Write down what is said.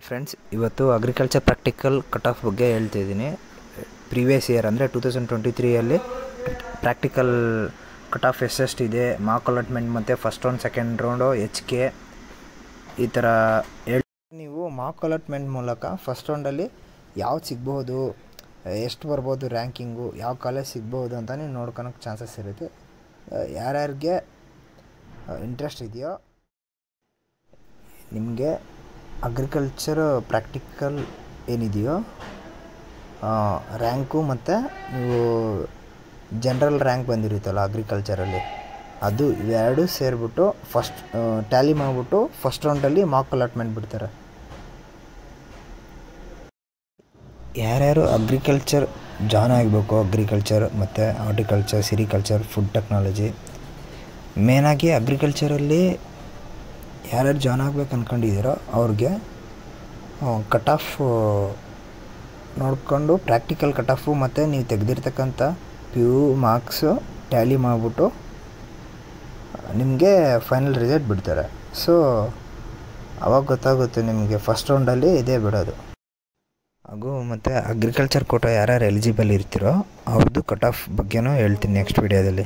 Friends, ಇವತ್ತು agriculture practical cut of ಬಗ್ಗೆ ಹೇಳ್ತಿದ್ದೀನಿ. ಪ್ರೀವಿಯಸ್ ಇಯರ್ ಅಂದರೆ 2023ಯಲ್ಲಿ ಪ್ರಾಕ್ಟಿಕಲ್ ಕಟ್ ಆಫ್ ಎಷ್ಟೆಷ್ಟಿದೆ, ಮಾರ್ಕ್ ಅಲಾಟ್ಮೆಂಟ್ ಮತ್ತು first round second round HK ಈ ಥರ ನೀವು ಮಾರ್ಕ್ ಅಲಾಟ್ಮೆಂಟ್ ಮೂಲಕ ಫಸ್ಟ್ ರೌಂಡಲ್ಲಿ ಯಾವ್ದು ಸಿಗ್ಬೋದು, ಎಷ್ಟು ಬರ್ಬೋದು ರ್ಯಾಂಕಿಂಗು, ಯಾವ ಕಾಲೇಜ್ ಸಿಗ್ಬೋದು ಅಂತ ನೀವು ನೋಡ್ಕೊಳಕ್ಕೆ ಚಾನ್ಸಸ್ ಇರುತ್ತೆ. ಯಾರ್ಯಾರಿಗೆ ಇಂಟ್ರೆಸ್ಟ್ ಇದೆಯೋ ನಿಮಗೆ ಅಗ್ರಿಕಲ್ಚರ್ ಪ್ರಾಕ್ಟಿಕಲ್ ಏನಿದೆಯೋ ರ್ಯಾಂಕು ಮತ್ತು ನೀವು ಜನರಲ್ ರ್ಯಾಂಕ್ ಬಂದಿರುತ್ತಲ್ಲ ಅಗ್ರಿಕಲ್ಚರಲ್ಲಿ, ಅದು ಇವೆರಡೂ ಸೇರಿಬಿಟ್ಟು ಫಸ್ಟ್ ಟ್ಯಾಲಿ ಮಾಡಿಬಿಟ್ಟು ಫಸ್ಟ್ ರೌಂಡಲ್ಲಿ ಮಾರ್ಕ್ ಅಲಾಟ್ಮೆಂಟ್ ಬಿಡ್ತಾರೆ. ಯಾರ್ಯಾರು ಅಗ್ರಿಕಲ್ಚರ್ ಜಾಯ್ನ್ ಆಗಬೇಕು, ಅಗ್ರಿಕಲ್ಚರ್ ಮತ್ತು ಹಾರ್ಟಿಕಲ್ಚರ್, ಸಿರಿಕಲ್ಚರ್, ಫುಡ್ ಟೆಕ್ನಾಲಜಿ, ಮೇನಾಗಿ ಅಗ್ರಿಕಲ್ಚರಲ್ಲಿ ಯಾರ್ಯಾರು ಜಾಯ್ನ್ ಆಗ್ಬೇಕು ಅಂದ್ಕೊಂಡಿದ್ದೀರೋ ಅವ್ರಿಗೆ ಕಟ್ ಆಫ್ ನೋಡಿಕೊಂಡು ಪ್ರಾಕ್ಟಿಕಲ್ ಕಟ್ ಆಫು ಮತ್ತು ನೀವು ತೆಗೆದಿರ್ತಕ್ಕಂಥ PU ಮಾರ್ಕ್ಸು ಟ್ಯಾಲಿ ಮಾಡಿಬಿಟ್ಟು ನಿಮಗೆ ಫೈನಲ್ ರಿಸಲ್ಟ್ ಬಿಡ್ತಾರೆ. ಸೊ ಅವಾಗ ಗೊತ್ತಾಗುತ್ತೆ ನಿಮಗೆ ಫಸ್ಟ್ ರೌಂಡಲ್ಲಿ ಇದೇ ಬಿಡೋದು. ಹಾಗೂ ಮತ್ತು ಅಗ್ರಿಕಲ್ಚರ್ ಕೋಟ ಯಾರ್ಯಾರು ಎಲಿಜಿಬಲ್ ಇರ್ತೀರೋ ಅವ್ರದ್ದು ಕಟ್ ಆಫ್ ಬಗ್ಗೆನೂ ಹೇಳ್ತೀನಿ ನೆಕ್ಸ್ಟ್ ವಿಡಿಯೋದಲ್ಲಿ.